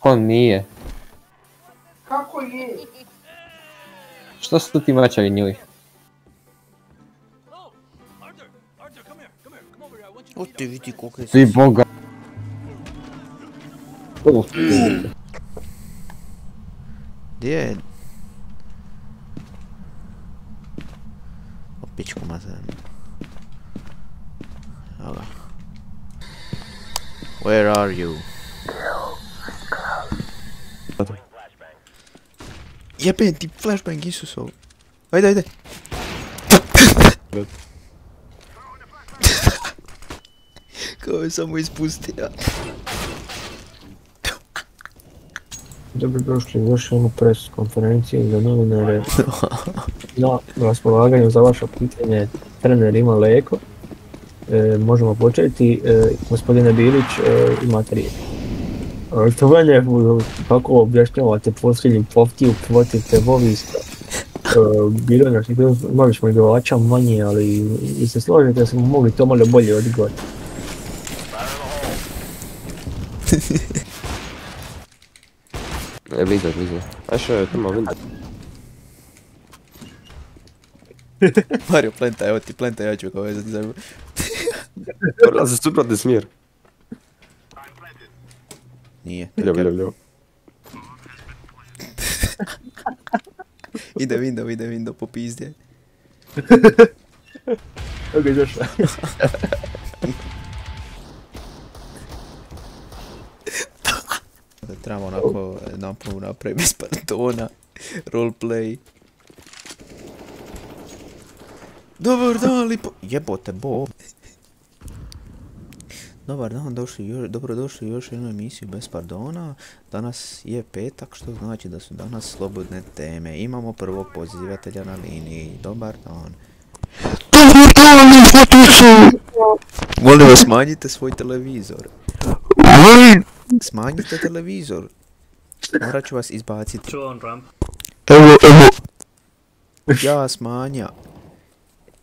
Kako nije? Kako je? Što su ti mačari njili? O ti vidi koliko je Ti boga. Gdje je? O pičku mazan. Evo ga. Where are you? Jebem ti flashbang Isusov. Ajde, ajde. Kao je samo ispustio. Dobrodošli u još jednu pres konferenciju za novinare. Na raspolaganju za vaša pitanje trener ima Leko. Možemo početi. Gospodine Bilić, imate riječ. Štovanje, kako objašnjavate posljednju poftiju protiv terorista? Bilo je imali smo igrača manje, ali i se složite da smo mogli to malo bolje odigrati. Vidio. A što je tamo vidio? Mario, plenta, evo ti plenta, ja ću kao vezati za njegu. Prolazi suprotni smjer. Nije. Ljubo. Ide window, po pizdje. Ok, došla. Trebamo onako napravu napraviti bez partona. Roleplay. Dobar dan, lipo... Jebote, Bob. Dobar dan, dobrodošli u još jednu emisiju bez pardona. Danas je petak, što znači da su danas slobodne teme. Imamo prvog pozivatelja na liniji. Dobar dan. Dobar dan, lipotice! Molim vas, smanjite svoj televizor. Smanjite televizor. Morat ću vas izbaciti. Evo. Ja smanja.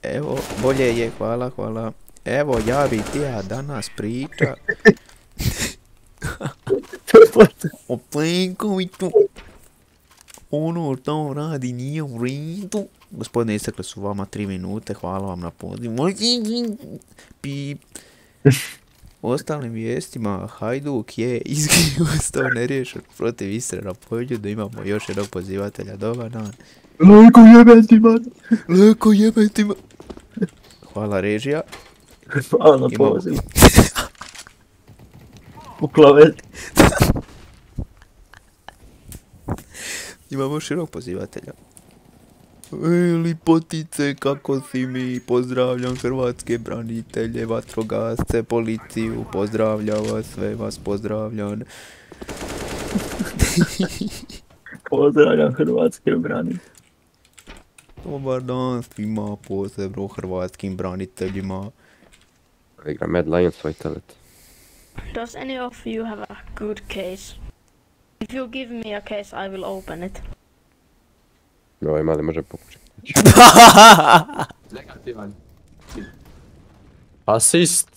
Evo, bolje je, hvala. Evo, ja bi ti ja danas priča o Plenkoviću. Ono što radi nije u redu. Gospodine, istekle su vama 3 minute, hvala vam na pozivu. Pip. Ostalim vijestima, Hajduk je ostao neriješen protiv Istre na polju, da imamo još jednog pozivatelja. Dobar dan. Leko jebetima. Hvala režija. Hvala na pozivu. U klaveti. Imamo širok pozivatelja. Lipotice, kako si mi? Pozdravljam hrvatske branitelje, vatrogasce, policiju, pozdravljam vas, sve vas pozdravljam. Pozdravljam hrvatske branitelje. Dobar dan svima, posebno hrvatskim braniteljima. Igra Mad Lions Vitalit. Does any of you have a good case? If you give me a case, I will open it. Ovaj mali može pokušati. Negativan. Asist.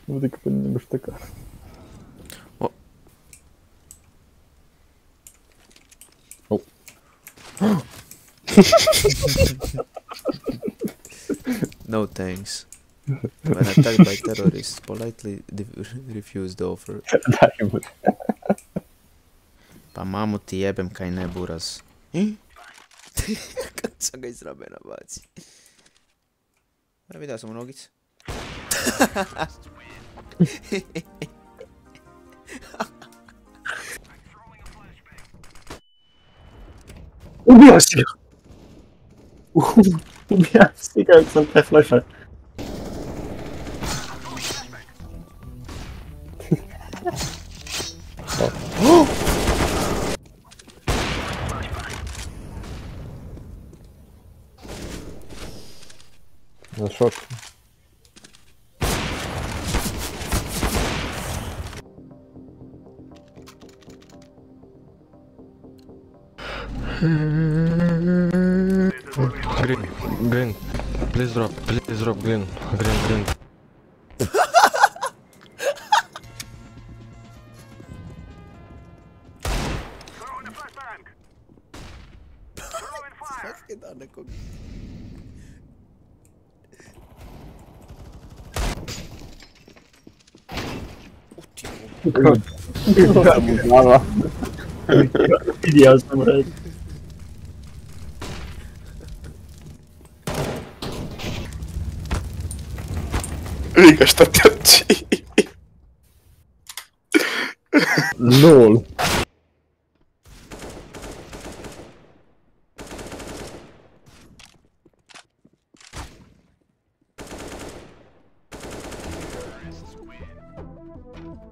Ovdje kako ne baš taka. No thanks. When attacked by terrorists, politely refuse the offer. Pa mamu ti jebem kaj ne buraz. Kad sam ga iz ramena baci. Vidio sam u nogice. Ubio si ga! Ubio si ga sam te flasha. Na šok. Green. Please drop green. Green. Svaki dan nekog. Vidio sam red. Vika šta trči. LOL.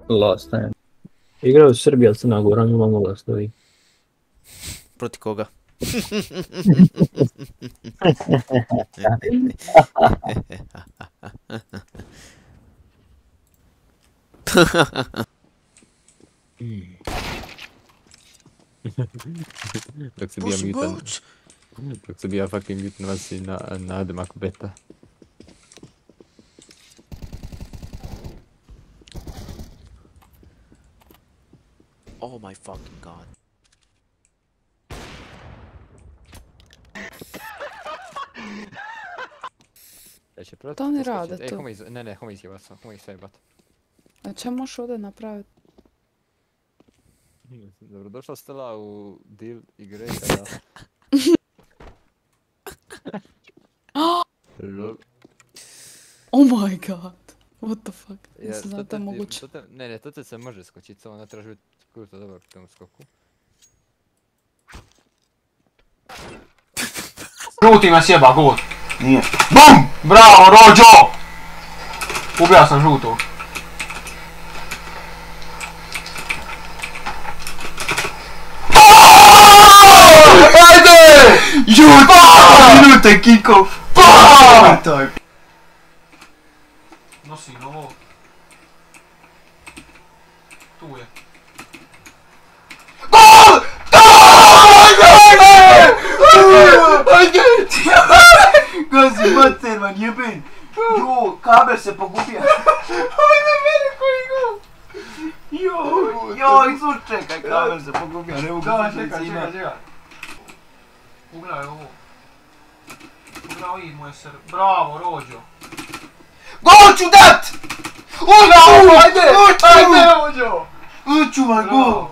Last time. Igrao Srbija, Crna Gora, 0-0 stoji. Proti koga? Dok se bija mutan. Dok se bija fucking mutan vas i na Ademaku beta. Oh my fucking god. To oni rade tu. Ne, homo izjebati sam, homo ih sve jebati. A čo možeš ovdje napraviti? Dobrodošla Stella u deal igre kada... Oh my god. What the fuck? Nisam znao da je moguće. Ne, to se može skočiti, samo ne trebaš biti kruto dobar u tom skoku. Žuti me sjeba, gol. Nije. BUM! Bravo, Rođo! Ubija sam žutog. Ajde! Žuti! Minute kickov! BAM! Nosi novo. Tu je. GOL! Ajde! Gazi mater man jeben! Jo, kabel se pogubio. Ajde mene koji gol! Joj, čekaj, kabel se pogubio, ne mogu čekaj. Pogledaj ovo. Pogledaj i moje srce. Bravo, Rođo. Gol ću dat! Ajde Rođo! Ućuvaj gol!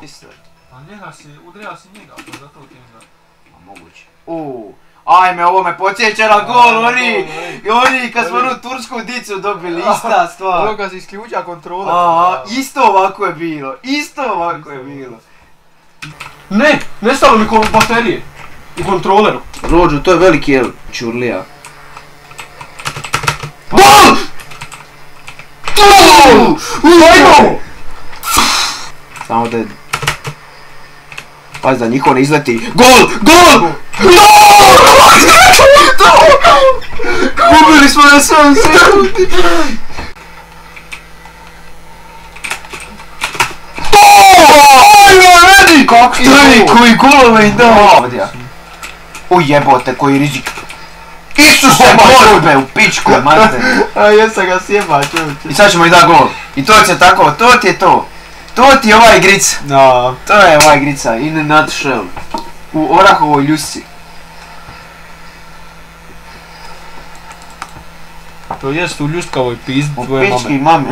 Pa njega si, udrija si njega, pa zato ti onda... Ma moguće. Ajme, ovo me podsjeća na gol, oni kad smo onu tursku dicu dobili, ista stvar. Ovo ga se isključa kontrola. Aha, isto ovako je bilo. Ne, nestalo mi baterije. U kontroleru. Rođo, to je veliki jel, čurlija. GOL! Ajmo! Samo da je... Pazi da niko ne izleti. GOL! Gubili smo na 7 sekundi. Ajmo, vedi! Kako stoji, koji golove im dao. Ujebote, koji rizik. Isuse borbe u pičku, mate. A jesam ga sjeba, čovječe. I sad ćemo i da gol. I to će tako, to ti je to. To ti je ova igrica. To je ova igrica, in a nutshell. U orahovoj ljusci. To jest u ljuskavoj pizdi tvoje mame. U pički mame.